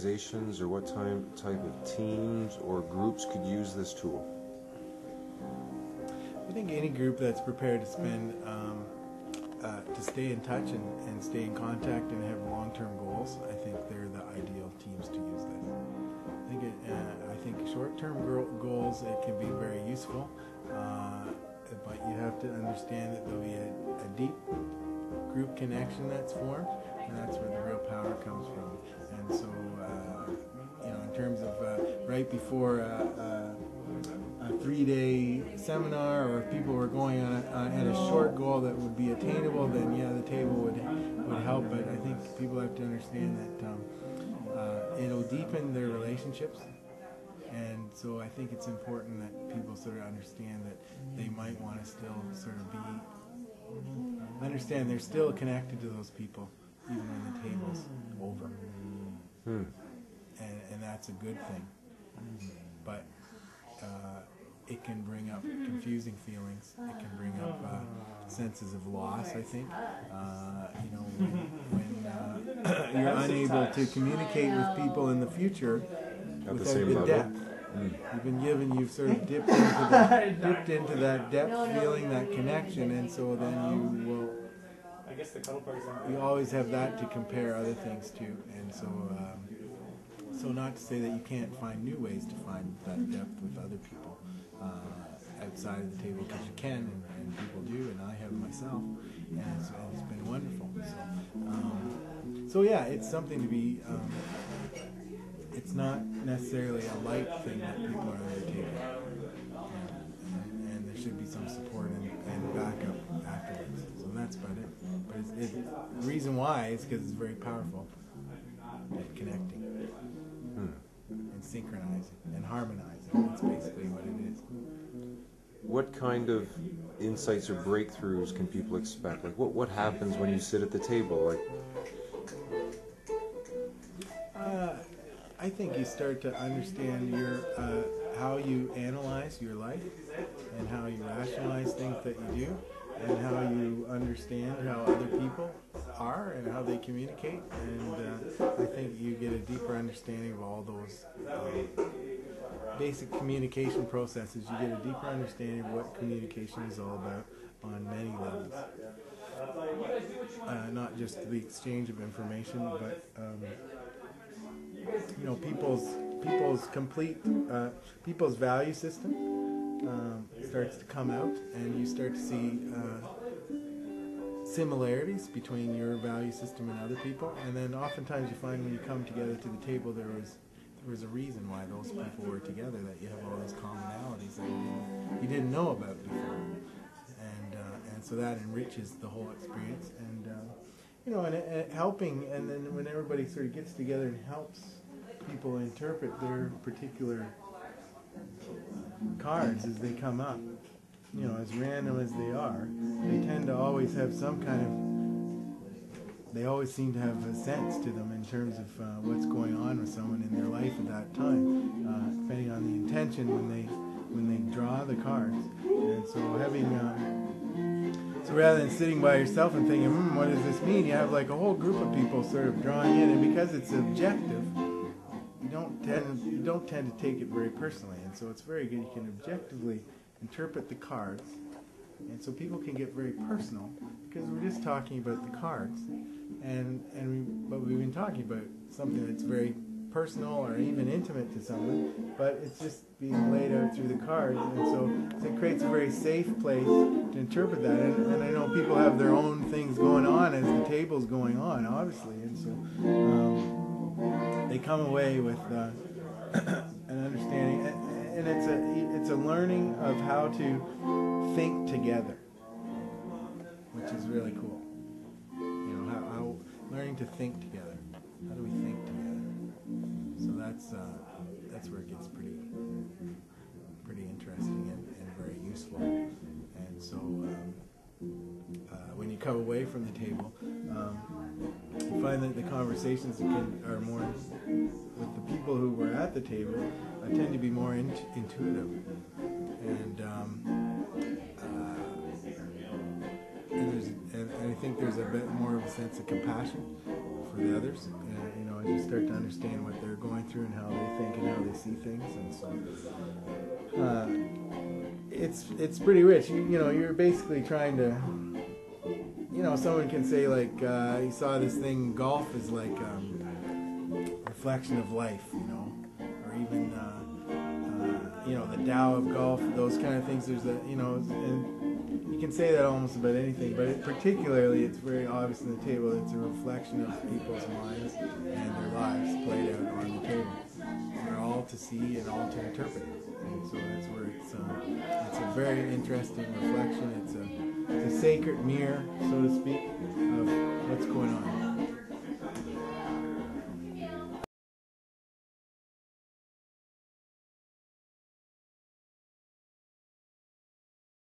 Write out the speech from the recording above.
organizations or what type of teams or groups could use this tool? I think any group that's prepared to spend, to stay in touch and stay in contact and have long-term goals, I think they're the ideal teams to use this. I think short-term goals, it can be very useful, but you have to understand that there'll be a deep group connection that's formed, and that's where the real power comes from. And so, in terms of right before a 3-day seminar, or if people were going at a short goal that would be attainable, then yeah, the table would help. But I think people have to understand that it'll deepen their relationships, and so I think it's important that people sort of understand that they might want to still sort of understand they're still connected to those people even when the table's over. And that's a good thing. But it can bring up confusing feelings. It can bring up senses of loss, I think. When you're unable to communicate with people in the future without the depth. You've been given, you've sort of dipped into that depth feeling, that connection, and so then you always have that to compare other things to, and so not to say that you can't find new ways to find that depth with other people outside of the table, because you can, and people do, and I have myself, and it's been wonderful. So yeah, it's something to be. It's not necessarily a light thing that people are undertaking, and there should be some support and backup afterwards. So that's about it. But the reason why is because it's very powerful at connecting and synchronizing and harmonizing. That's basically what it is. What kind of insights or breakthroughs can people expect? Like what happens when you sit at the table? I think you start to understand how you analyze your life, and how you rationalize things that you do, and how you understand how other people are and how they communicate. And I think you get a deeper understanding of all those basic communication processes. You get a deeper understanding of what communication is all about on many levels. Not just the exchange of information, but people's value system starts to come out, and you start to see similarities between your value system and other people. And then oftentimes you find when you come together to the table, there was a reason why those people were together, that you have all these commonalities that you didn't know about before, and so that enriches the whole experience. And and helping, and then when everybody sort of gets together and helps people interpret their particular cards as they come up, as random as they are, they tend to always have some kind of, they always seem to have a sense to them in terms of what's going on with someone in their life at that time, depending on the intention when they draw the cards. And so so rather than sitting by yourself and thinking, what does this mean? You have like a whole group of people sort of drawing in, and because it's objective, you don't tend to take it very personally, and so it's very good. You can objectively interpret the cards, and so people can get very personal, because we're just talking about the cards, but we've been talking about something that's very personal or even intimate to someone, but it's just being laid out through the cards, and so it creates a very safe place to interpret that. And I know people have their own things going on as the table's going on, obviously, and so they come away with an understanding, and it's a learning of how to think together, which is really cool. How learning to think together. How do we think together? So that's where it gets pretty interesting and very useful. And so when you come away from the table, you find that the conversations are more with the people who were at the table tend to be more intuitive, and I think there's a bit more of a sense of compassion for the others. as you start to understand what they're going through and how they think and how they see things, and so it's pretty rich. You're basically trying to, someone can say like he saw this thing. Golf is like reflection of life, or even the Tao of golf. Those kind of things. There's and you can say that almost about anything, but particularly it's very obvious in the table. It's a reflection of people's minds and their lives played out on the table. They're all to see and all to interpret. And so that's where it's a very interesting reflection. It's a sacred mirror, so to speak, of what's going on.